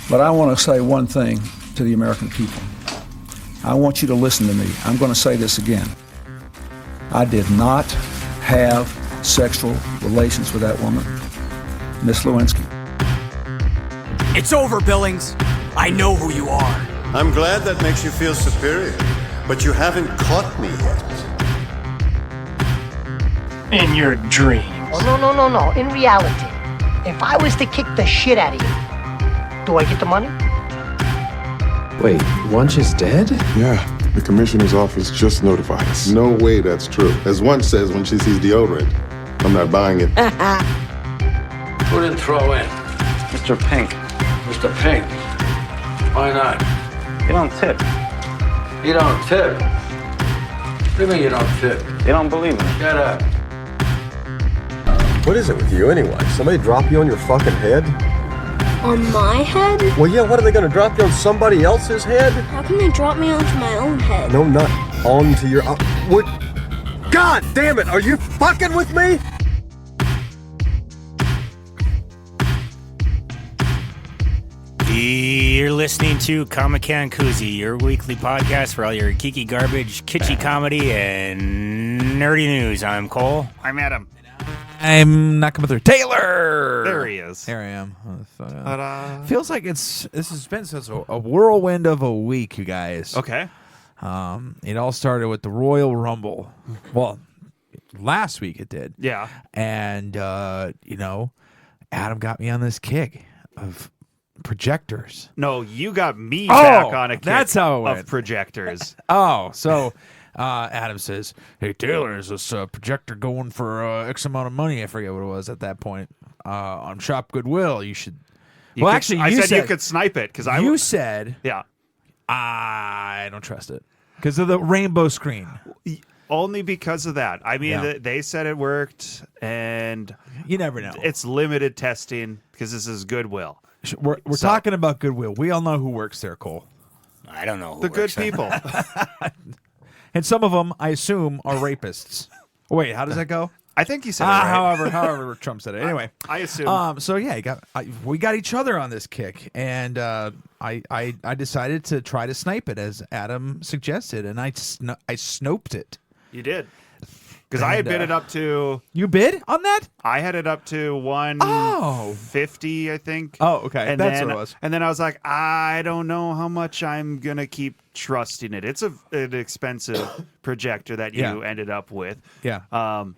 But I want to say one thing to the American people. I want you to listen to me. I'm going to say this again. I did not have sexual relations with that woman, Miss Lewinsky. It's over, Billings. I know who you are. I'm glad that makes you feel superior, but you haven't caught me yet. In your dreams. Oh, no. In reality, if I was to kick the shit out of you, do I get the money? Wait, Wunsch is dead? Yeah, the commissioner's office just notified us. No way that's true. As Wunsch says when she sees deodorant, I'm not buying it. Who didn't throw in? Mr. Pink. Mr. Pink. Why not? You don't tip. You don't tip? What do you mean you don't tip? You don't believe me. Shut up. What is it with you anyway? Somebody drop you on your fucking head? On my head? Well, yeah, what are they gonna drop you on somebody else's head? How can they drop me onto my own head? No, not onto your... what? God damn it, are you fucking with me? You're listening to Comic Can Coozie, your weekly podcast for all your geeky garbage, kitschy comedy, and nerdy news. I'm Cole. I'm Adam. I'm not coming through. Tayler! There he is. There I am. Feels like this has been such a whirlwind of a week, you guys. Okay. It all started with the Royal Rumble. Well, last week it did. Yeah. And, Adam got me on this kick of projectors. No, you got me back on a kick that's how it went. of projectors. So Adam says, "Hey Taylor, is this projector going for X amount of money?" I forget what it was at that point. On Shop Goodwill, you should. I said you could snipe it because you said, yeah, I don't trust it because of the rainbow screen. Only because of that. I mean, they said it worked, and you never know. It's limited testing because this is Goodwill. We're talking about Goodwill. We all know who works there, Cole. I don't know who the good people. And some of them, I assume, are rapists. Wait, how does that go? I think you said it right. However Trump said it. Anyway. I assume. So, yeah, we got each other on this kick. And I decided to try to snipe it, as Adam suggested. And I snoped it. You did. Because I had bid it up to... You bid on that? I had it up to 150, I think. Oh, okay. And That's then, what it was. And then I was like, I don't know how much I'm going to keep trusting it. It's an expensive projector that you ended up with. Yeah. But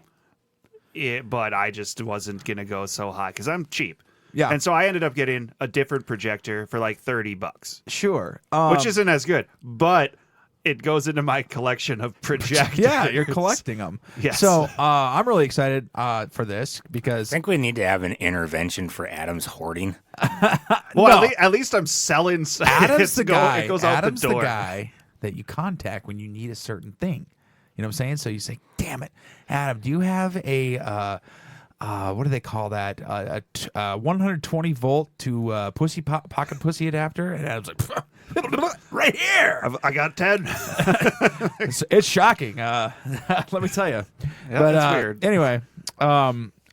I just wasn't going to go so high because I'm cheap. Yeah. And so I ended up getting a different projector for like $30. Sure. Which isn't as good. But... it goes into my collection of projectors. Yeah, you're collecting them. Yes. So I'm really excited for this because I think we need to have an intervention for Adam's hoarding. Well, at least I'm selling. Adam's the guy. It goes Adam's out the door. The guy that you contact when you need a certain thing. You know what I'm saying? So you say, "Damn it, Adam, do you have a what do they call that? A 120 volt to pocket pussy adapter?" And Adam's like, "Right here, I got 10." it's shocking. Let me tell you. Yeah, but that's weird. Anyway,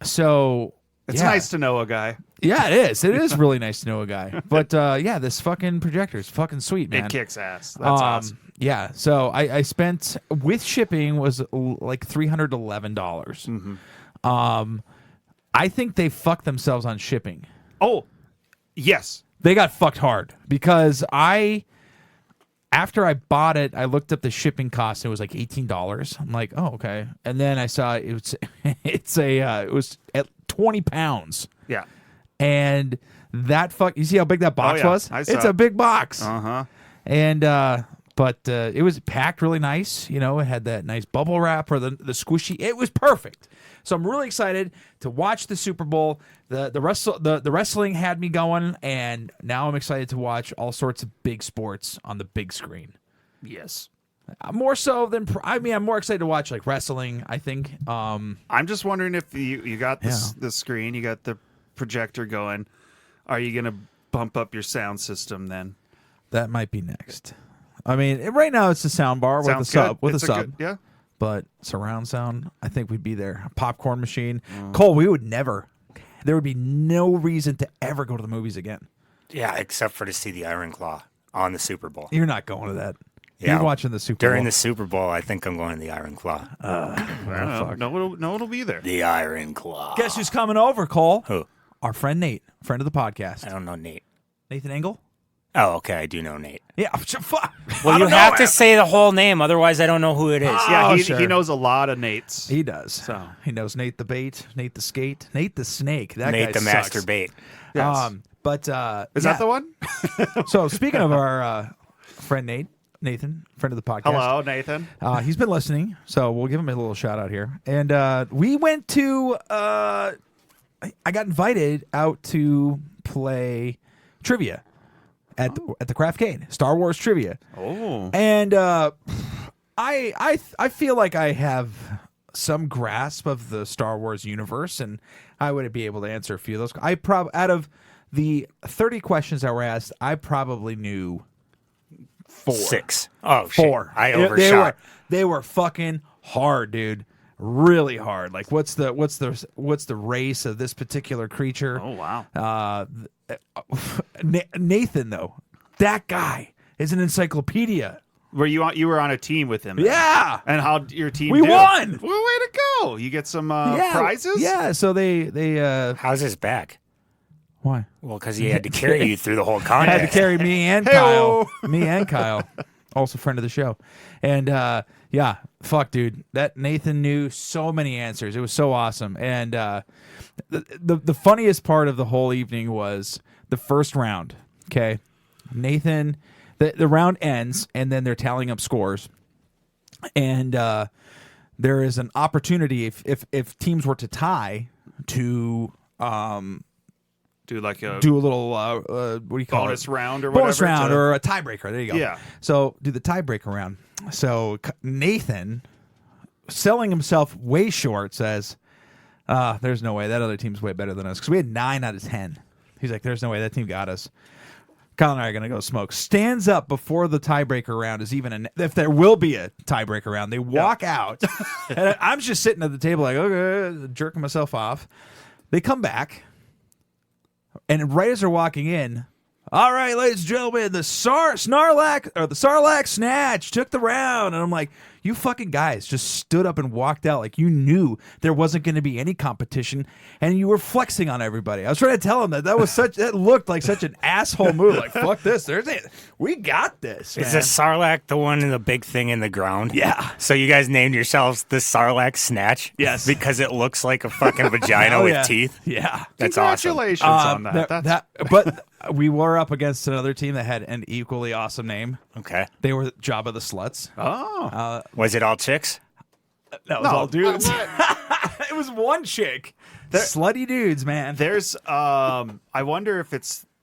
so it's nice to know a guy. Yeah, it is. It is really nice to know a guy. But this fucking projector is fucking sweet, man. It kicks ass. That's awesome. Yeah. So I spent with shipping was like $311. Mm-hmm. I think they fucked themselves on shipping. Oh, yes. They got fucked hard because after I bought it, I looked up the shipping cost. And it was like $18. I'm like, oh, okay. And then I saw it was it was at 20 pounds. Yeah. And that you see how big that box was? It's a big box. Uh-huh. And but it was packed really nice. You know, it had that nice bubble wrap or the squishy. It was perfect. So I'm really excited to watch the Super Bowl. The wrestling had me going, and now I'm excited to watch all sorts of big sports on the big screen. Yes. More so than I'm more excited to watch like wrestling, I think. I'm just wondering if you got the screen, you got the projector going. Are you going to bump up your sound system then? That might be next. I mean, right now it's the sound bar with a sub. Yeah. But surround sound, I think we'd be there. A popcorn machine. Cole, we would never. There would be no reason to ever go to the movies again. Yeah, except for to see the Iron Claw on the Super Bowl. You're not going to that. Yeah, You're watching the Super Bowl. During the Super Bowl, I think I'm going to the Iron Claw. Fuck. No, it'll be there. The Iron Claw. Guess who's coming over, Cole? Who? Our friend Nate, friend of the podcast. I don't know Nate. Nathan Engel? Oh, okay, I do know Nate. Yeah. Fuck. Well, you have to say the whole name, otherwise I don't know who it is. Yeah, he sure. knows a lot of Nates. He does. So he knows Nate the bait, Nate the skate, Nate the snake. That Nate guy the sucks. master bait. Yes. But Is that the one? So speaking of our friend Nathan, friend of the podcast. Hello, Nathan. He's been listening, so we'll give him a little shout out here. And we went to. I got invited out to play trivia at the Craftcade, Star Wars trivia. Oh. And I feel like I have some grasp of the Star Wars universe, and I would be able to answer a few of those. Out of the 30 questions that were asked, I probably knew 4. 6. Oh, 4. Shit. I overshot. They were fucking hard, dude. Really hard. Like, what's the race of this particular creature? Oh wow. Nathan, though, that guy is an encyclopedia. You were on a team with him? Then. Yeah. And how your team? We won. Well, way to go! You get some prizes. Yeah. So they. How's his back? Why? Well, because he had to carry you through the whole I contest. had to carry me and Kyle. Me and Kyle, also friend of the show. And yeah, fuck, dude. That Nathan knew so many answers. It was so awesome. And the funniest part of the whole evening was the first round. Okay, Nathan. The round ends, and then they're tallying up scores. And there is an opportunity if teams were to tie to. Do a little what do you call bonus it? round or bonus whatever round or a tiebreaker. There you go. Yeah. So do the tiebreaker round. So Nathan, selling himself way short, says, "There's no way that other team's way better than us because we had 9 out of 10." He's like, "There's no way that team got us." Kyle and I are gonna go smoke. Stands up before the tiebreaker round is even if there will be a tiebreaker round. They walk out, and I'm just sitting at the table like, okay, jerking myself off. They come back. And right as they're walking in, all right, ladies and gentlemen, the Sarlacc Snatch took the round. And I'm like, you fucking guys just stood up and walked out like you knew there wasn't going to be any competition, and you were flexing on everybody. I was trying to tell him that looked like such an asshole move. Like, fuck this. We got this. Is the Sarlacc the one in the big thing in the ground? Yeah. So you guys named yourselves the Sarlacc Snatch? Yes. Because it looks like a fucking vagina with teeth? Yeah. That's awesome. Congratulations on that. But we were up against another team that had an equally awesome name. Okay. They were Jabba the Sluts. Oh. Was it all chicks? That was all dudes. It was one chick. Slutty dudes, man. There's I wonder if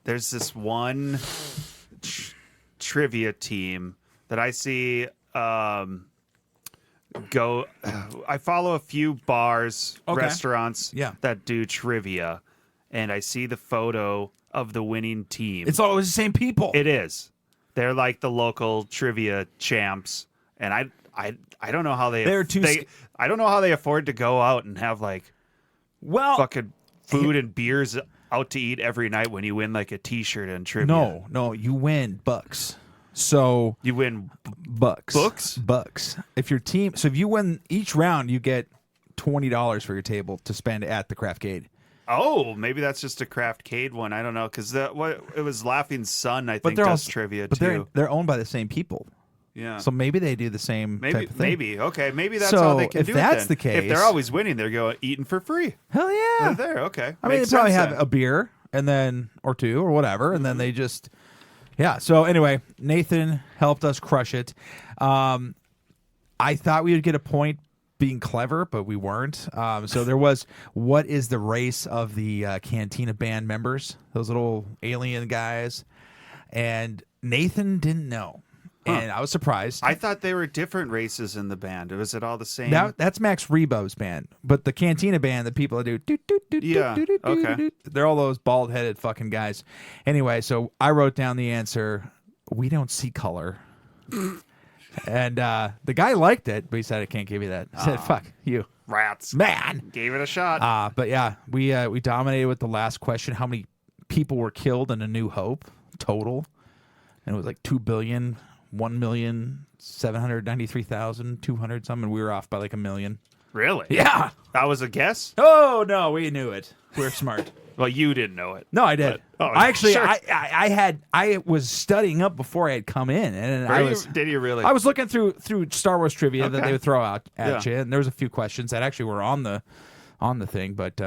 there's this one trivia team that I see go. I follow a few bars, restaurants that do trivia, and I see the photo of the winning team. It's always the same people. It is. They're like the local trivia champs, and I don't know how I don't know how they afford to go out and have fucking food and beers out to eat every night when you win like a T-shirt and trivia. No, you win bucks. So you win bucks. If your team, if you win each round, you get $20 for your table to spend at the Craftcade. Oh, maybe that's just a Craftcade one. I don't know because it was Laughing Sun. I think does trivia too. They're owned by the same people. Yeah. So maybe they do the same type of thing. Maybe. Okay. Maybe that's how they can do it. If that's the case, if they're always winning, they're going eating for free. Hell yeah. They're there. Okay. I mean, they probably have a beer and then or two or whatever, and then they just So anyway, Nathan helped us crush it. I thought we would get a point being clever, but we weren't. So there was what is the race of the Cantina band members? Those little alien guys, and Nathan didn't know. And I was surprised. I thought they were different races in the band. Was it all the same? That's Max Rebo's band. But the Cantina band, the people that do okay. They're all those bald-headed fucking guys. Anyway, so I wrote down the answer. We don't see color. And the guy liked it, but he said, I can't give you that. He said, fuck you. Rats. Man. Gave it a shot. But yeah, we dominated with the last question. How many people were killed in A New Hope total, and it was like 2,001,793,200 something. We were off by like 1 million. Really? Yeah. That was a guess? Oh no, we knew it. We're smart. Well, you didn't know it. No, I did. But, I actually, sure. I was studying up before I had come in, and Did you really? I was looking through Star Wars trivia that Okay. they would throw out at Yeah. you, and there was a few questions that actually were on the thing. But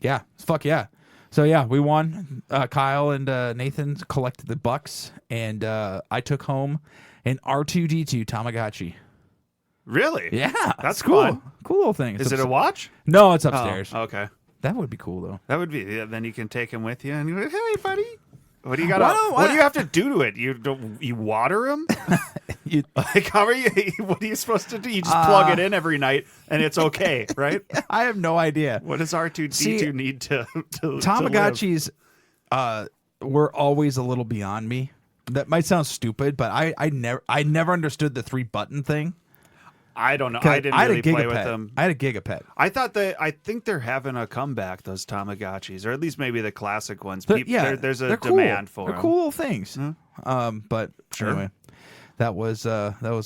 yeah, fuck yeah. So yeah, we won. Kyle and Nathan collected the bucks, and I took home an R2-D2 Tamagotchi. Really? Yeah, That's cool. fun. Cool little thing. Is it a watch? No, it's upstairs. Oh, okay. That would be cool though. That would be. Yeah, then you can take him with you, and you go, "Hey, buddy, what do you got? Why What do you have to do to it? You water him? Like, how are you? What are you supposed to do? You just plug it in every night, and it's okay, right? I have no idea. What does R2-D2 need to Tamagotchis were always a little beyond me. That might sound stupid, but I never understood the 3-button thing. I don't know. I didn't really play with them. I had a Gigapet. I think they're having a comeback, those Tamagotchis, or at least maybe the classic ones. There's a cool. demand for They're them. cool little things. But Sure. anyway, that was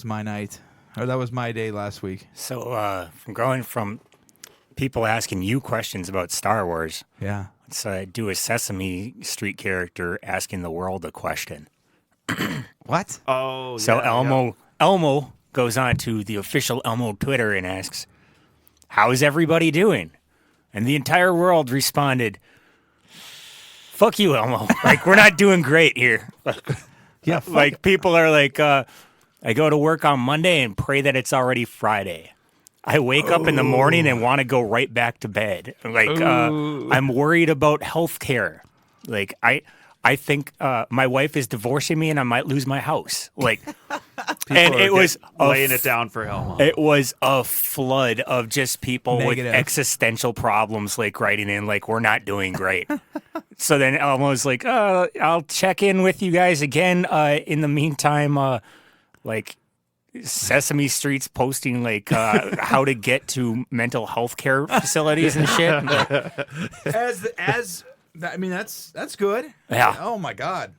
my night, or that was my day last week. So from going from people asking you questions about Star Wars, Yeah. let's do a Sesame Street character asking the world a question. What? Oh, So yeah, Elmo goes on to the official Elmo Twitter and asks, "How's everybody doing?" And the entire world responded, "Fuck you, Elmo. Like, we're not doing great here." Yeah. Like, people are like, I go to work on Monday and pray that it's already Friday. I wake up in the morning and want to go right back to bed. Like, I'm worried about health care. Like, I think my wife is divorcing me and I might lose my house. Like, and it was laying it down for Elmo. It was a flood of just people Negative. with existential problems, like writing in, like, we're not doing great. So then Elmo's like, I'll check in with you guys again. In the meantime, like, Sesame Street's posting like how to get to mental health care facilities and shit. I mean, that's good. Yeah. Oh my God.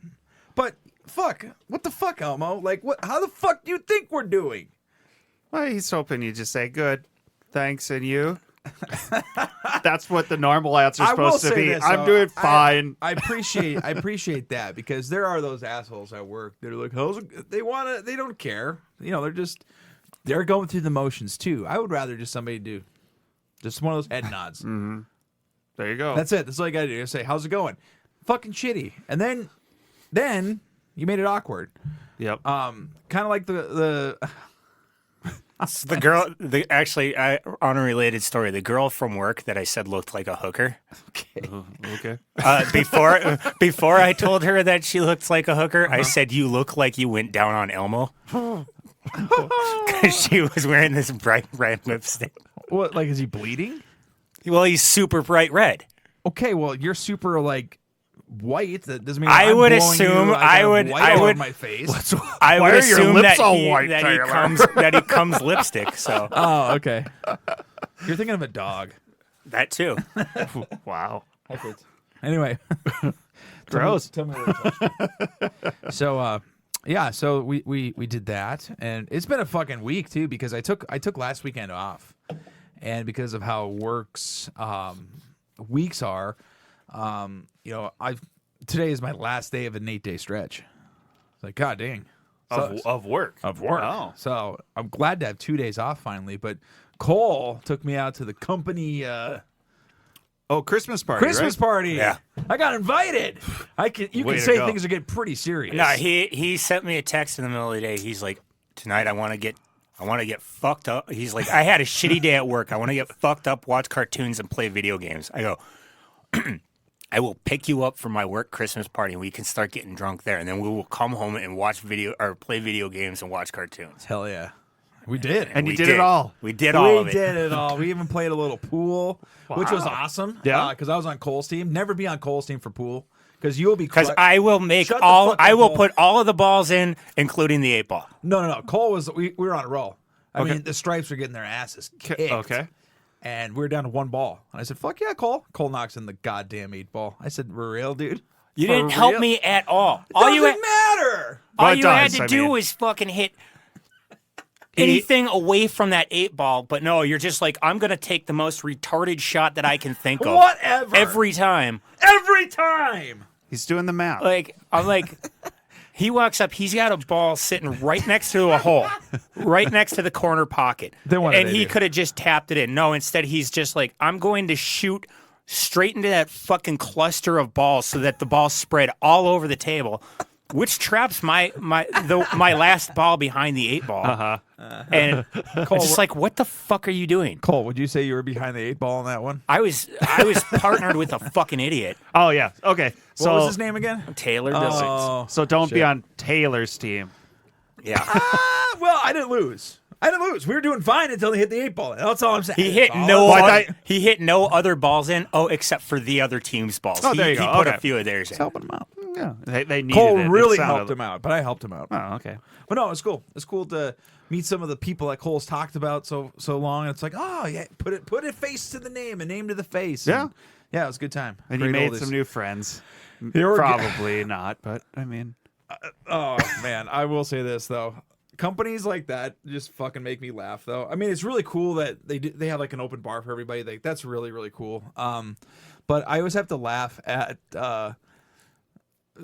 But fuck, what the fuck, Elmo? Like, what? How the fuck do you think we're doing? Well, he's hoping you just say good, thanks, and you. That's what the normal answer is supposed to be. This, I'm doing fine. I appreciate that, because there are those assholes at work that are like, they don't care. You know, they're going through the motions too. I would rather just somebody do just one of those head nods. Mm-hmm. There you go. That's it. That's all you gotta do. Just say, how's it going? Fucking shitty. And then you made it awkward. Yep. Kind of like the The girl, actually, on a related story, the girl from work that I said looked like a hooker. Okay. Before I told her that she looked like a hooker, I said, "You look like you went down on Elmo," because she was wearing this bright red lipstick. What? Like, is he bleeding? Well, he's super bright red. Okay, well, you're super like white. That doesn't mean I I'm would blowing assume you, I would white all over my face. I Why would are your assume lips that all he, white, that he Tayler? comes lipstick. So Oh, okay. You're thinking of a dog. that too. Wow. Anyway, Gross. Tell me So, yeah. So we did that, and it's been a fucking week too, because I took last weekend off, and because of how work's weeks are, you know, today is my last day of an 8-day stretch. It's like, God dang. Of work. Of work. Oh. So I'm glad to have 2 days off finally. But Cole took me out to the company Christmas party. Christmas right? party. Yeah. I got invited. You Way can to say go. things are getting pretty serious. No, he sent me a text in the middle of the day. He's like, "Tonight I want to get fucked up." He's like, "I had a shitty day at work. I want to get fucked up, watch cartoons, and play video games." I go, "I will pick you up from my work Christmas party, and we can start getting drunk there, and then we will come home and play video games and watch cartoons." Hell yeah. We did. And we you did it all. We did all of it. We did it all. We even played a little pool, which was awesome. Yeah. Because I was on Cole's team. Never be on Cole's team for pool, because you'll be. Because I will make Shut the all. fuck I up, will Cole. put all of the balls in, including the 8-ball. No. Cole was. We were on a roll. I Okay. mean, the Stripes were getting their asses kicked. Okay. And we were down to one ball. And I said, "Fuck yeah, Cole." Cole knocks in the goddamn 8-ball. I said, "For real, dude?" You For didn't help real? me at all. It doesn't matter. All you had to do was fucking hit anything away from that 8-ball. But no, you're just like, I'm going to take the most retarded shot that I can think of. Whatever. Every time. Every time. He's doing the math. I'm like, he walks up, he's got a ball sitting right next to a hole, right next to the corner pocket. Then what did and they he do? could have just tapped it in. No, instead he's just like, I'm going to shoot straight into that fucking cluster of balls so that the ball spread all over the table, which traps my last ball behind the 8-ball. Uh-huh. And it's just like, what the fuck are you doing? Cole, would you say you were behind the 8-ball on that one? I was partnered with a fucking idiot. Oh, yeah. Okay. So, What was his name again? Tayler. Oh, so don't be shit. on Taylor's team. Yeah. Well, I didn't lose. We were doing fine until he hit the 8-ball. That's all I'm saying. He hit he hit no other balls in. Oh, except for the other team's balls. Oh, there you he go. put Okay. a few of theirs in. helping him out. Yeah. They needed Cole it. really It sounded- helped him out, but I helped him out. Oh, okay. But no, it's cool. It's cool to meet some of the people that Cole's talked about so long. It's like, oh yeah, put a face to the name, a name to the face. Yeah. And, yeah, it was a good time. And Great you made oldies. some new friends. Here we go. Probably not, but I mean. Oh man, I will say this though. Companies like that just fucking make me laugh though. I mean, it's really cool that they have like an open bar for everybody. Like that's really, really cool. But I always have to laugh at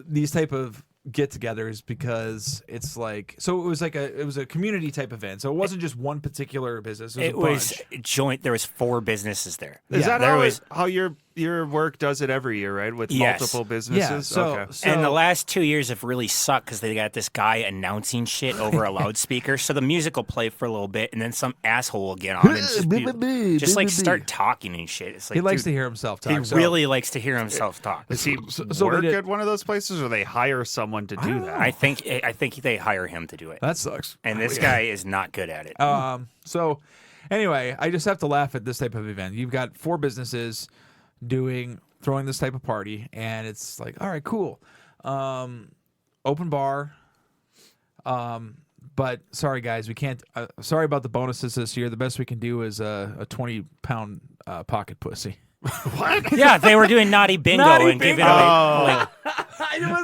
these type of get-togethers because it's like, so it was a community type event. So it wasn't just one particular business. It was joint. There was 4 businesses there. Is that there how, was, how your work does it every year, right? With Yes. multiple businesses? Yeah, so- okay. and the last 2 years have really sucked because they got this guy announcing shit over a loudspeaker. So the music will play for a little bit, and then some asshole will get on and just like start talking and shit. It's like, he likes dude, to hear himself talk. He really likes to hear himself talk. Does he so work they did- at one of those places, or they hire someone to do that? I think they hire him to do it. That sucks. And this guy is not good at it. So anyway, I just have to laugh at this type of event. You've got 4 businesses throwing this type of party, and it's like, all right, cool. Open bar. But sorry guys, we can't. Sorry about the bonuses this year. The best we can do is a 20-pound pocket pussy. What? Yeah, they were doing naughty bingo and giving away. Like,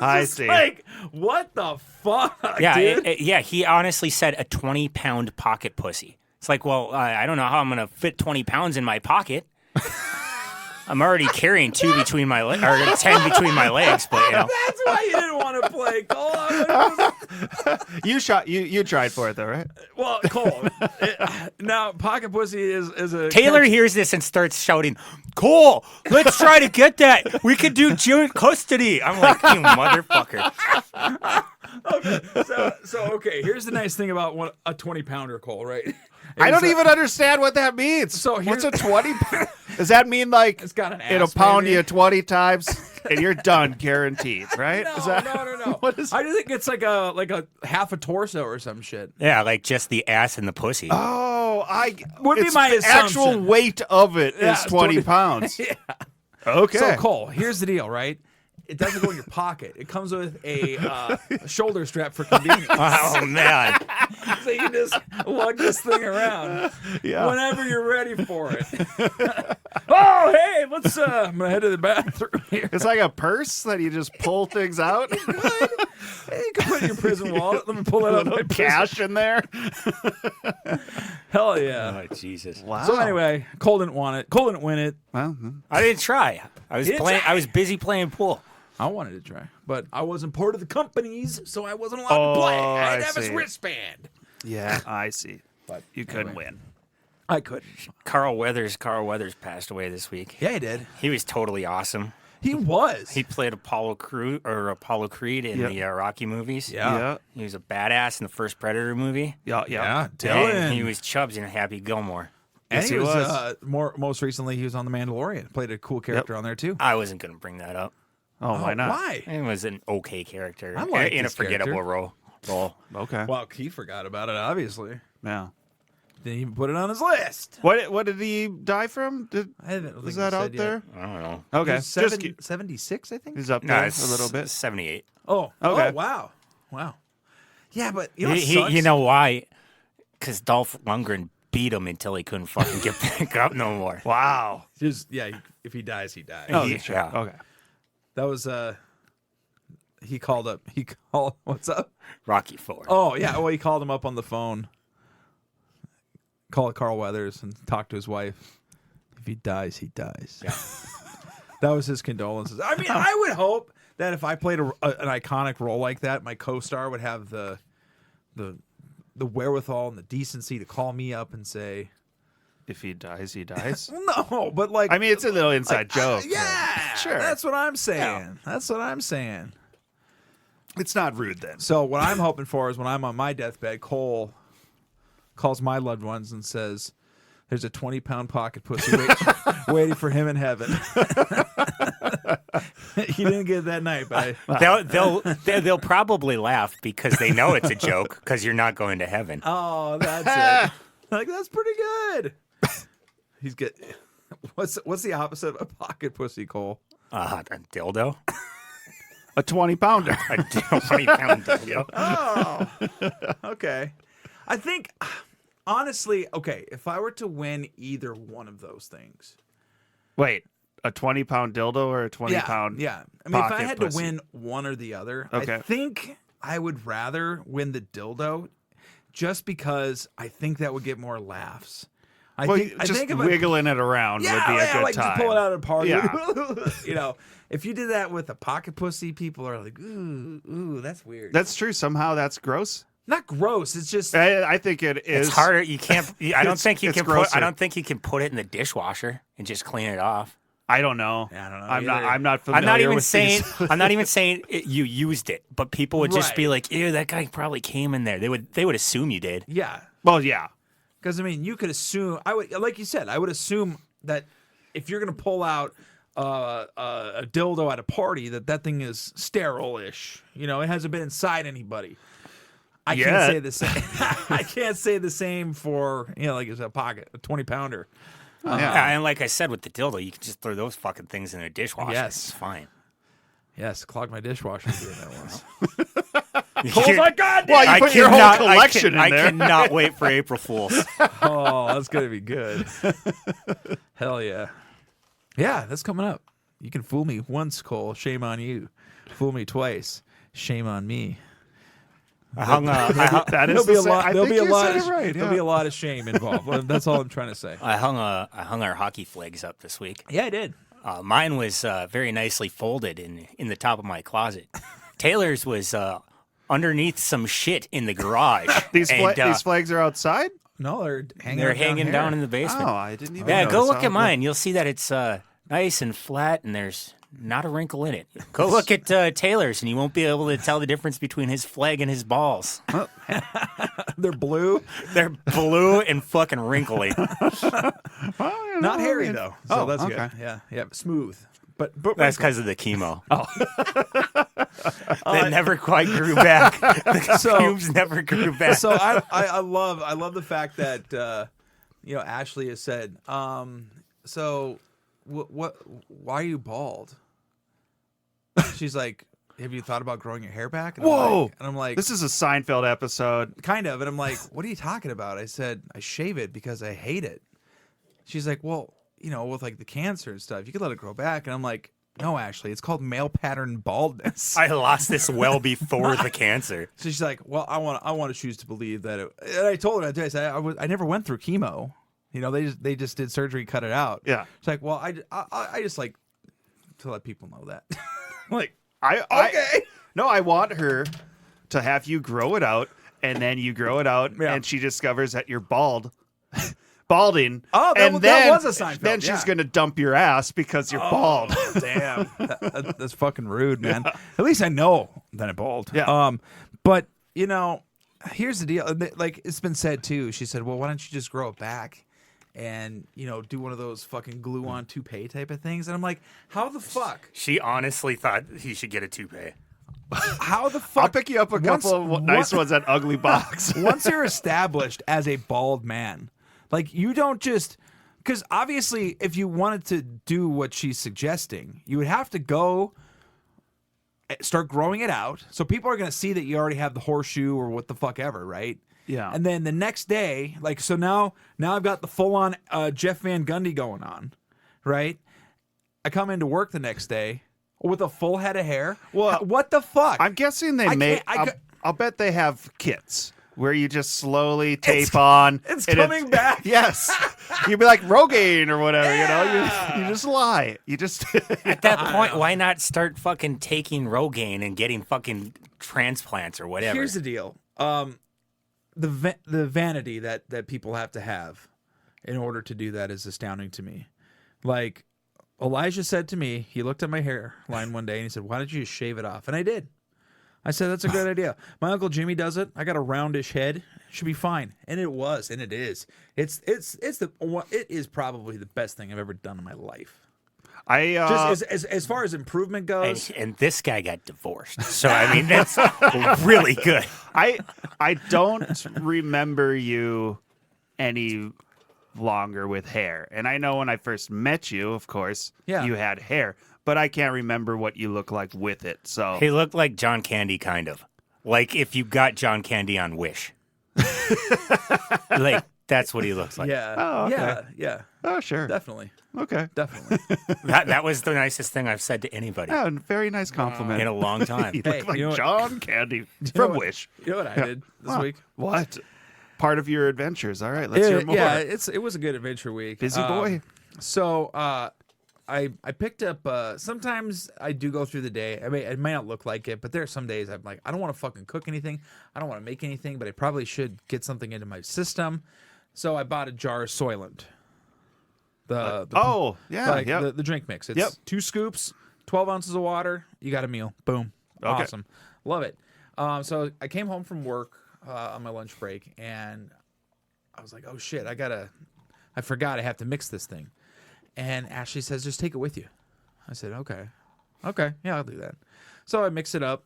I see. Like, what the fuck? yeah, dude? yeah. He honestly said a 20-pound pocket pussy. It's like, well, I don't know how I'm gonna fit 20 pounds in my pocket. I'm already carrying 2 between my legs, or 10 between my legs, but you know. That's why you didn't want to play, Cole. You tried for it though, right? Well, Cole. Now, pocket pussy is a Taylor hears this and starts shouting, "Cole, let's try to get that. We could do joint custody." I'm like, you motherfucker. Okay, so okay. Here's the nice thing about a 20-pounder, Cole. Right? I don't even understand what that means. So what's a 20? Does that mean like It's got an it'll ass, pound maybe? you 20 times and you're done, guaranteed, right? No, Is that, no. What is? I just think it's like a half a torso or some shit. Yeah, like just the ass and the pussy. Oh, Would be it's my the actual assumption. weight of it Yeah, is 20 pounds. Yeah. Okay. So Cole, here's the deal, right? It doesn't go in your pocket. It comes with a shoulder strap for convenience. Oh man. So you can just lug this thing around Yeah. whenever you're ready for it. Oh, hey, let's. I'm gonna head to the bathroom here. It's like a purse that you just pull things out. Hey, you can put it in your prison wallet. Let me pull it out. Little cash in there. Hell yeah. Oh Jesus. Wow. So anyway, Cole didn't want it. Cole didn't win it. Well, I didn't try. I was You didn't playing. try? I was busy playing pool. I wanted to try, but I wasn't part of the companies, so I wasn't allowed to play. I had to have see. a wristband. yeah, I see. But You couldn't win. I couldn't. Carl Weathers passed away this week. Yeah, he did. He was totally awesome. He was. He played Apollo Creed in Yep. the Rocky movies. Yeah. He was a badass in the first Predator movie. Yeah. Yeah, And Dylan. he was Chubbs in Happy Gilmore. And Yes, he he was, was. most recently he was on The Mandalorian. Played a cool character on there too. I wasn't going to bring that up. Oh, why not? Why? It was an okay character. I liked in a his forgettable character. role. Okay. Well, he forgot about it. Obviously, Yeah. didn't even put it on his list. What did he die from? I don't think Is he that said out yet. there? I don't know. Okay. He's Just 76, I think. he's up No, there it's a little bit. 78. Oh, Okay. Oh, wow. Yeah, but you know, what He- sucks? you know why? Because Dolph Lundgren beat him until he couldn't fucking get back up no more. Wow. Just if he dies, he dies. Oh, He- sure. yeah. Okay. That was he called up. What's up? Rocky Ford. Oh yeah. Well, he called him up on the phone. Called Carl Weathers and talked to his wife. If he dies, he dies. Yeah. That was his condolences. I mean, I would hope that if I played an iconic role like that, my co-star would have the wherewithal and the decency to call me up and say, If he dies, he dies. no, but like, I mean, it's a little inside joke. yeah, sure. That's what I'm saying. Yeah. That's what I'm saying. It's not rude then. So what I'm hoping for is when I'm on my deathbed, Cole calls my loved ones and says, "There's a 20-pound pocket pussy waiting for him in heaven." He didn't get it that night, but They'll probably laugh because they know it's a joke because you're not going to heaven. oh, that's it. Like that's pretty good. He's good. What's the opposite of a pocket pussy, Cole? A dildo. A 20-pounder. A 20-pound dildo. Oh, okay. I think, honestly, okay, if I were to win either one of those things. Wait, a 20-pound dildo or a 20-pound Yeah. I mean, if I had pussy? to win one or the other, Okay. I think I would rather win the dildo just because I think that would get more laughs. I think wiggling it around would be a good like time. just pull it out of the party. Yeah. If you did that with a pocket pussy, people are like, ooh, that's weird. That's true. Somehow that's gross. Not gross. It's just I think it is. It's harder. You can't. I don't think you it's can. grosser. I don't think you can put it in the dishwasher and just clean it off. I don't know. I don't know I'm either. not familiar. I'm not even with saying. these. I'm not even saying you used it, but people would just be Right. like, "Ew, that guy probably came in there." They would assume you did. yeah. Well, yeah. Because I mean, you could assume. I would, like you said, I would assume that if you're gonna pull out a dildo at a party, that thing is sterile-ish. You know, it hasn't been inside anybody. I can't say the same. I can't say the same for like it's a 20-pounder. Yeah, and like I said with the dildo, you can just throw those fucking things in a dishwasher. Yes. It's fine. Yes, clogged my dishwasher doing that once. Cole's like, God damn! Well, you put your whole collection in I there. cannot wait for April Fools. Oh, that's gonna be good. Hell yeah. Yeah, that's coming up. You can fool me once, Cole. Shame on you. Fool me twice. Shame on me. There'll be a lot. There'll be a lot. Right, There'll be a lot of shame involved. Well, that's all I'm trying to say. I hung our hockey flags up this week. Yeah, I did. Mine was very nicely folded in the top of my closet. Taylor's was underneath some shit in the garage. These flags are outside? No, they're hanging. They're hanging down in the basement. Oh, I didn't even. Yeah, notice. go look at mine. You'll see that it's nice and flat, and there's not a wrinkle in it. Go look at Taylor's, and you won't be able to tell the difference between his flag and his balls. They're blue. They're blue and fucking wrinkly. Not hairy though. So that's okay. good. Yeah, smooth. But That's because of the chemo. They never quite grew back. The pubes never grew back. So I love the fact that Ashley has said, so what why are you bald? She's like, have you thought about growing your hair back? And Whoa! I'm like, This is a Seinfeld episode. kind of. And I'm like, what are you talking about? I said, I shave it because I hate it. She's like, well, with like the cancer and stuff, you could let it grow back. And I'm like, no, Ashley, it's called male pattern baldness. I lost this well before the cancer. So she's like, well, I want to choose to believe that it, and I told her, I said, I never went through chemo. They just did surgery, cut it out. Yeah. It's like, well, I just like to let people know that. Like, I want her to have you grow it out, and then you grow it out, and she discovers that you're balding. Oh, and that was a Seinfeld. Then she's going to dump your ass because you're bald. Damn, that's fucking rude, man. At least I know that I'm bald. Yeah. But here's the deal. Like it's been said too. She said, well, why don't you just grow it back? And do one of those fucking glue-on toupee type of things, and I'm like, how the fuck? She honestly thought he should get a toupee. How the fuck? I'll pick you up a couple of nice ones at Ugly Box. Once you're established as a bald man, like you don't just because obviously, if you wanted to do what she's suggesting, you would have to go start growing it out, so people are going to see that you already have the horseshoe or what the fuck ever, right? Yeah. And then the next day, like, so now I've got the full-on Jeff Van Gundy going on, right? I come into work the next day, with a full head of hair. Well, what the fuck? I'm guessing they I make. can't- I'll bet they have kits where you just slowly tape on. It's and coming back. Yes, you'd be like Rogaine or whatever. You know, you just lie. You just At that point, why not start fucking taking Rogaine and getting fucking transplants or whatever? Here's the deal. The vanity that people have to have in order to do that is astounding to me. Like Elijah said to me, he looked at my hairline one day and he said, "Why don't you just shave it off?" And I did. I said, "That's a good idea." My Uncle Jimmy does it. I got a roundish head. It should be fine. And it was, and it is. It is probably the best thing I've ever done in my life. Just as far as improvement goes. And this guy got divorced. So I mean that's really good. I don't remember you any longer with hair. And I know when I first met you, of course, you had hair. But I can't remember what you look like with it. So he looked like John Candy, kind of. Like if you got John Candy on Wish. Like that's what he looks like. Yeah. Oh, okay. Yeah. Oh, sure. Definitely. Okay. Definitely. That was the nicest thing I've said to anybody. Yeah, very nice compliment. In a long time. You look like you know what- John Candy from Wish. You know what I did this week? What? Part of your adventures. All right, let's hear more. Yeah, it was a good adventure week. Busy boy. So I picked up. Sometimes I do go through the day. I mean, it may not look like it, but there are some days I'm like, I don't want to fucking cook anything. I don't want to make anything, but I probably should get something into my system. So I bought a jar of Soylent. The drink mix. It's 2 scoops, 12 ounces of water. You got a meal. Boom. Okay. Awesome. Love it. So I came home from work on my lunch break, and I was like, oh shit, I forgot I have to mix this thing. And Ashley says, just take it with you. I said, okay. Yeah, I'll do that. So I mix it up,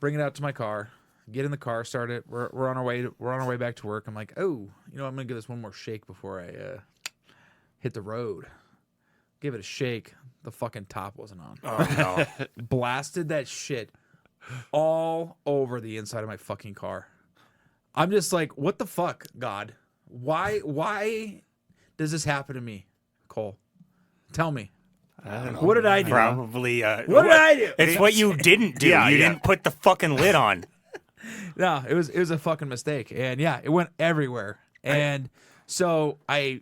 bring it out to my car, get in the car, start it. We're on our way back to work. I'm like, oh, I'm gonna give this one more shake before I hit the road. Give it a shake. The fucking top wasn't on. Oh no. Blasted that shit all over the inside of my fucking car. I'm just like, what the fuck, God? Why does this happen to me, Cole? Tell me. I don't know. What did I do? Probably. What did I do? It's what you didn't do. You didn't put the fucking lid on. No, it was a fucking mistake, and yeah, it went everywhere. And so I,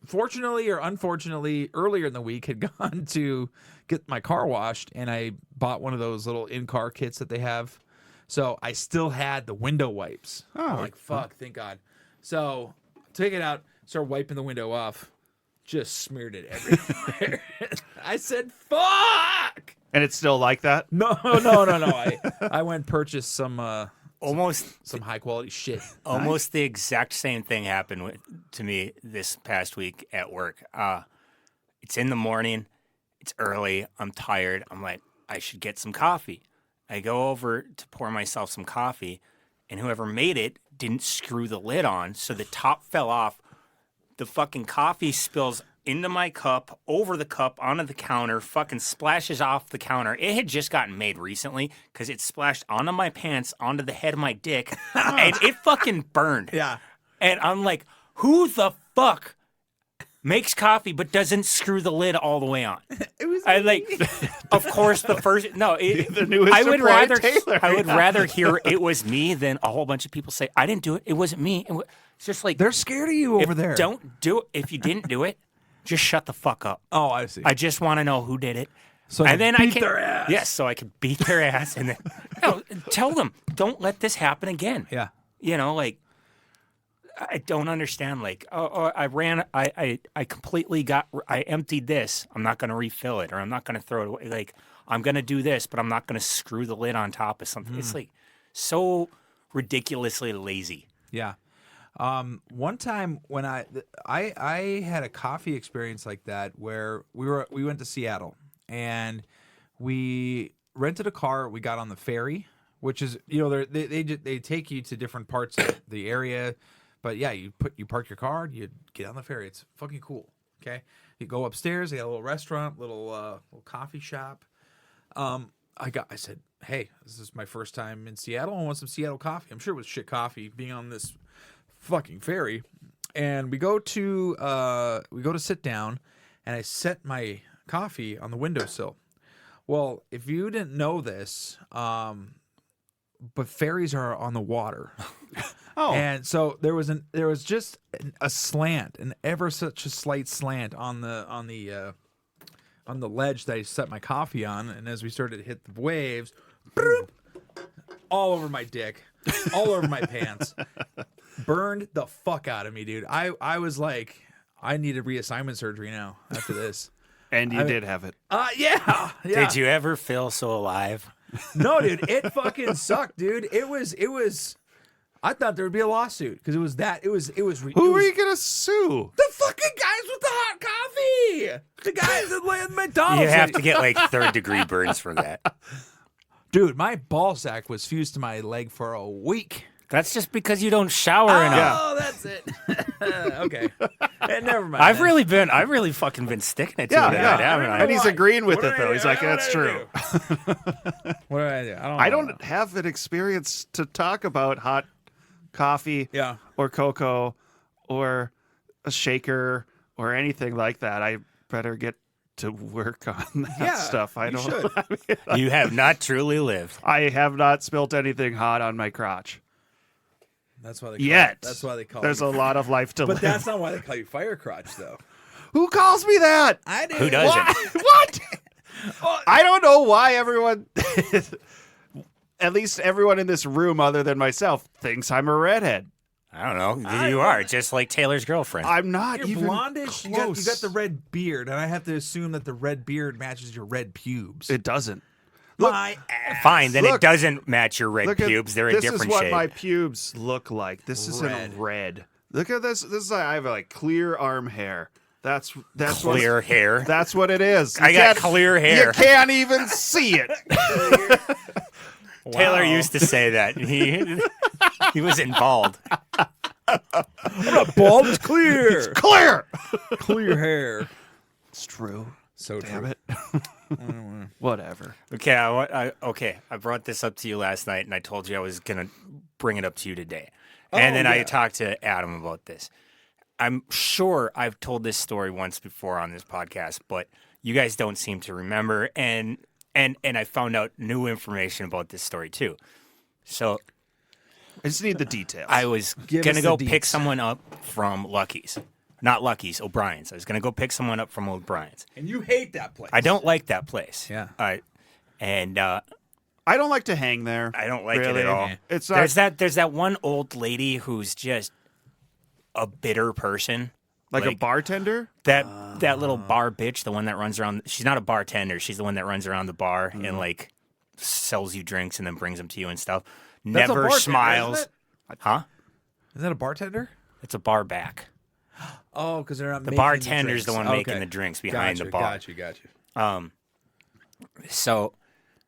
fortunately or unfortunately, earlier in the week had gone to get my car washed, and I bought one of those little in-car kits that they have. So I still had the window wipes. I'm like, fuck, thank God. So take it out, start wiping the window off, just smeared it everywhere. I said, fuck! And it's still like that? No. I went and purchased some high quality shit. Almost the exact same thing happened to me this past week at work. It's in the morning. It's early. I'm tired. I'm like, I should get some coffee. I go over to pour myself some coffee, and whoever made it didn't screw the lid on, so the top fell off. The fucking coffee spills into my cup, over the cup, onto the counter, fucking splashes off the counter. It had just gotten made recently because it splashed onto my pants, onto the head of my dick, and it fucking burned. Yeah. And I'm like, who the fuck makes coffee but doesn't screw the lid all the way on? It was of course, the first the newest I would supply, rather Tayler. I would rather hear it was me than a whole bunch of people say I didn't do it. It wasn't me. It's just like They're scared of you over there. Don't do it. If you didn't do it, just shut the fuck up. Oh, I see. I just want to know who did it. So and then I can their ass. Yes, so I can beat their ass and then tell them don't let this happen again. Yeah. I don't understand. I completely I emptied this. I'm not going to refill it, or I'm not going to throw it away. Like, I'm going to do this, but I'm not going to screw the lid on top of something. It's like so ridiculously lazy. Yeah. One time when I had a coffee experience like that where we went to Seattle and we rented a car. We got on the ferry, which is they take you to different parts of the area. But yeah, you park your car, you get on the ferry. It's fucking cool. Okay, you go upstairs. They got a little restaurant, little coffee shop. I said, hey, this is my first time in Seattle. I want some Seattle coffee. I'm sure it was shit coffee being on this fucking ferry. And we go to sit down, and I set my coffee on the windowsill. Well, if you didn't know this, but ferries are on the water. And so there was just a slant, an ever such a slight slant on the ledge that I set my coffee on, and as we started to hit the waves, broop, all over my dick, all over my pants, burned the fuck out of me, dude. I was like, I need a reassignment surgery now after this. And you did have it. Yeah. Did you ever feel so alive? No, dude, it fucking sucked, dude. It was. I thought there would be a lawsuit because it was. Who are you gonna sue? The fucking guys with the hot coffee. The guys at McDonald's. You have to get like 3rd-degree burns for that. Dude, my ball sack was fused to my leg for a week. That's just because you don't shower enough. Oh, that's it. Okay. Never mind. I've really fucking been sticking it to it, haven't I? And he's agreeing with it though. He's like, that's true. What do I do? I don't have an experience to talk about hot coffee or cocoa or a shaker or anything like that. I better get to work on that stuff. I don't. You have not truly lived. I have not spilt anything hot on my crotch. That's why they call There's you. a lot of life to live. But that's not why they call you fire crotch, though. Who calls me that? I do. Who doesn't? What? I don't know why everyone, at least everyone in this room other than myself, thinks I'm a redhead. I don't know. You are, just like Taylor's girlfine. I'm not You're even blondish. You close. got the red beard, and I have to assume that the red beard matches your red pubes. It doesn't. My ass. Fine, then it doesn't match your red pubes. They're a different This is what shade. my pubes look like. This is in red. Look at this. This is I have like clear arm hair. That's Clear hair. That's what it is. I got clear hair. You can't even see it. Taylor used to say that. He was involved. I'm not bald. It's clear. It's clear. Clear hair. It's true. So Damn true. it. Whatever. Okay, I brought this up to you last night, and I told you I was gonna bring it up to you today. And then I talked to Adam about this. I'm sure I've told this story once before on this podcast, but you guys don't seem to remember. And I found out new information about this story too. So I just need the details. I was gonna go pick someone up from Lucky's. Not Lucky's, O'Brien's. I was going to go pick someone up from O'Brien's. And you hate that place. I don't like that place. Yeah. I don't like to hang there. I don't like really. it at all. It's not, there's that one old lady who's just a bitter person. Like a bartender? That little bar bitch, the one that runs around. She's not a bartender. She's the one that runs around the bar and like sells you drinks and then brings them to you and stuff. That's Never a bartender, smiles. isn't it? Huh? Is that a bartender? It's a bar back. Oh, because they're not The making bartender's the drinks. one making the drinks behind the bar. Got you. So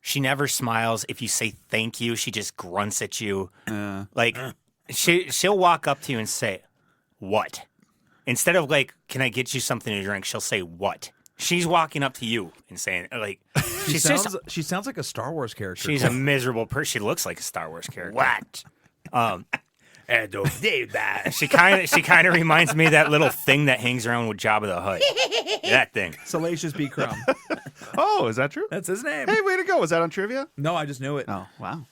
she never smiles. If you say thank you, she just grunts at you. She'll walk up to you and say, "What?" Instead of like, "Can I get you something to drink?" She'll say, "What?" She's walking up to you and saying, like, She sounds like a Star Wars character. She's a miserable person. She looks like a Star Wars character. What? She kind of reminds me of that little thing that hangs around with Jabba the Hutt. That thing. Salacious B. Crumb. Oh, is that true? That's his name. Hey, way to go. Was that on trivia? No, I just knew it. Oh, wow.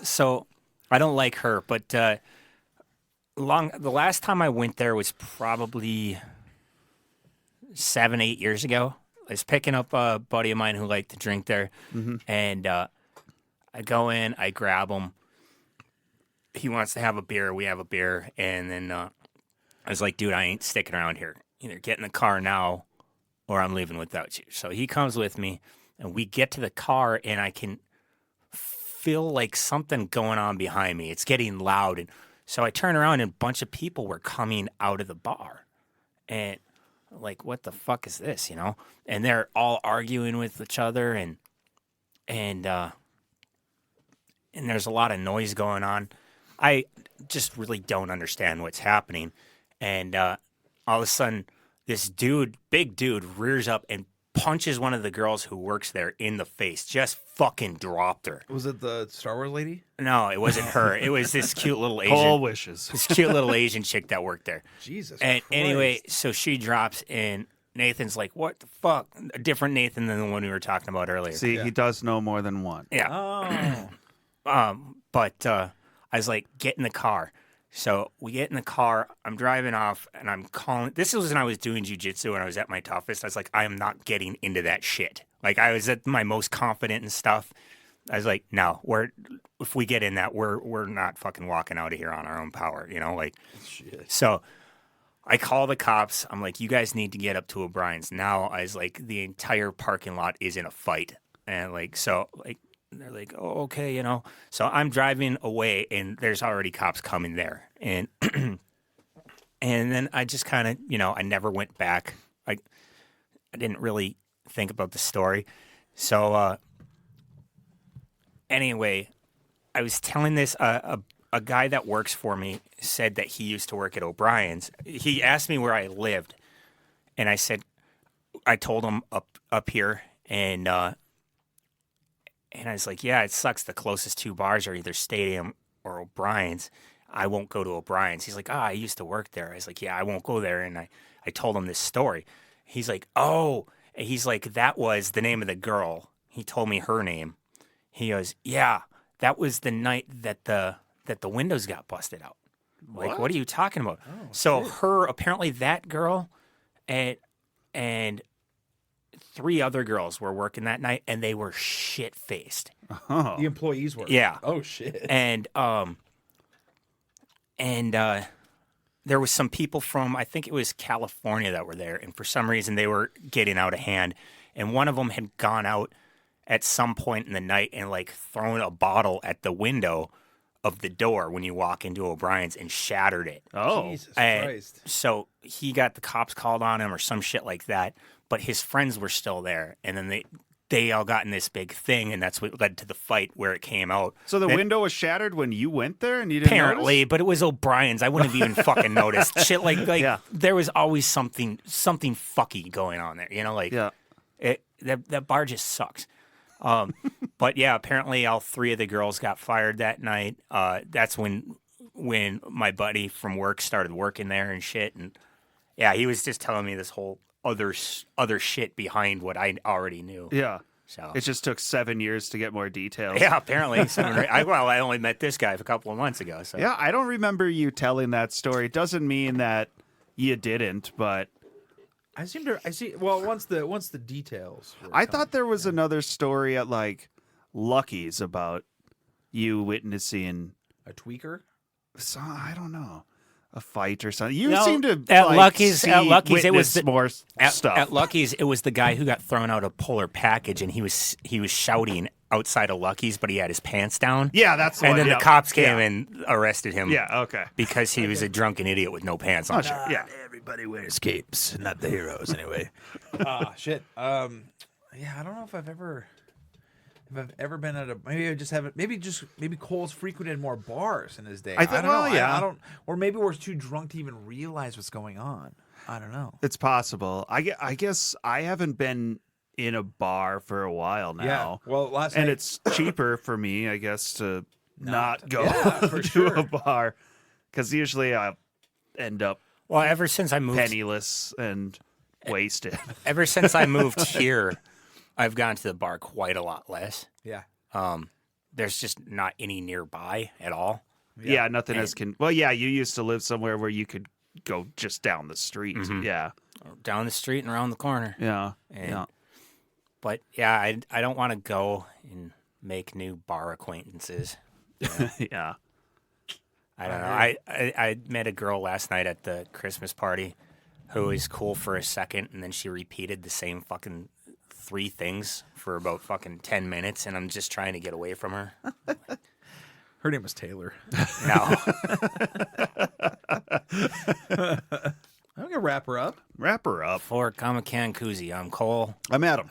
So I don't like her, but the last time I went there was probably 7-8 years ago. I was picking up a buddy of mine who liked to drink there, and I go in, I grab him. He wants to have a beer. We have a beer. And then I was like, dude, I ain't sticking around here. Either get in the car now or I'm leaving without you. So he comes with me, and we get to the car, and I can feel like something going on behind me. It's getting loud. And so I turn around, and a bunch of people were coming out of the bar. And like, what the fuck is this, you know? And they're all arguing with each other, and there's a lot of noise going on. I just really don't understand what's happening. And all of a sudden, this dude, big dude, rears up and punches one of the girls who works there in the face. Just fucking dropped her. Was it the Star Wars lady? No, it wasn't her. It was this cute little Asian. Cole wishes. This cute little Asian chick that worked there. Jesus And Christ. anyway, so she drops, and Nathan's like, what the fuck? A different Nathan than the one we were talking about earlier. See, he does know more than one. Yeah. But I was like, get in the car. So we get in the car. I'm driving off, and I'm calling. This was when I was doing jiu-jitsu, and I was at my toughest. I was like, I am not getting into that shit. Like, I was at my most confident and stuff. I was like, no, if we get in that, we're not fucking walking out of here on our own power, you know? Like, shit. So I call the cops. I'm like, you guys need to get up to O'Brien's. Now, I was like, the entire parking lot is in a fight. And, like, so, like, they're like, oh, okay, you know. So I'm driving away, and there's already cops coming there. And and then I just kind of, you know, I never went back. I didn't really think about the story. So anyway, I was telling this, a guy that works for me said that he used to work at O'Brien's. He asked me where I lived, and I said, I told him up here, and I was like, yeah, it sucks. The closest two bars are either Stadium or O'Brien's. I won't go to O'Brien's. He's like, I used to work there. I was like, yeah, I won't go there. And I told him this story. He's like, oh. And he's like, that was the name of the girl. He told me her name. He goes, yeah, that was the night that the windows got busted out. Like, what are you talking about? Oh, so shit. Apparently that girl and 3 other girls were working that night, and they were shit-faced. Oh. The employees were? Yeah. Oh, shit. And there was some people from, I think it was California that were there, and for some reason they were getting out of hand. And one of them had gone out at some point in the night and, like, thrown a bottle at the window of the door when you walk into O'Brien's and shattered it. Oh. Jesus Christ. So he got the cops called on him or some shit like that. But his friends were still there, and then they all got in this big thing, and that's what led to the fight where it came out. So the window was shattered when you went there, and you didn't apparently, notice? But it was O'Brien's. I wouldn't have even fucking noticed. Shit like yeah. There was always something fucky going on there. You know, like that bar just sucks. But yeah, apparently all 3 of the girls got fired that night. That's when my buddy from work started working there and shit, and yeah, he was just telling me this whole other shit behind what I already knew. Yeah. So it just took 7 years to get more details. Yeah, apparently. I only met this guy a couple of months ago. So yeah, I don't remember you telling that story. It doesn't mean that you didn't, but I see. Well, once the details. I thought there was another story at like Lucky's about you witnessing a tweaker. So, I don't know. A fight or something. You seem to at like, Lucky's. At Lucky's, it was more stuff. At Lucky's, it was the guy who got thrown out a polar package, and he was shouting outside of Lucky's, but he had his pants down. Yeah, that's the and one. then the cops came and arrested him. Yeah, okay. Because he was a drunken idiot with no pants on. Yeah, everybody wears capes, not the heroes, anyway. Shit. Yeah, I don't know if I've ever been at a maybe Cole's frequented more bars in his day. I don't know. I don't, or maybe we're too drunk to even realize what's going on. I don't know. It's possible. I guess I haven't been in a bar for a while now. Yeah. Well, last night, it's cheaper for me, I guess, to not go for to a bar because usually I end up ever since I moved penniless and wasted. Ever since I moved here, I've gone to the bar quite a lot less. Yeah. There's just not any nearby at all. Yeah, nothing well, yeah, you used to live somewhere where you could go just down the street. Mm-hmm. Yeah. Down the street and around the corner. Yeah. But yeah, I don't want to go and make new bar acquaintances. Yeah. I don't know. I met a girl last night at the Christmas party who was cool for a second, and then she repeated the same fucking 3 things for about fucking 10 minutes, and I'm just trying to get away from her. Her name was Tayler. No. I'm going to wrap her up. Wrap her up. For Comic Can Coozie, I'm Cole. I'm Adam.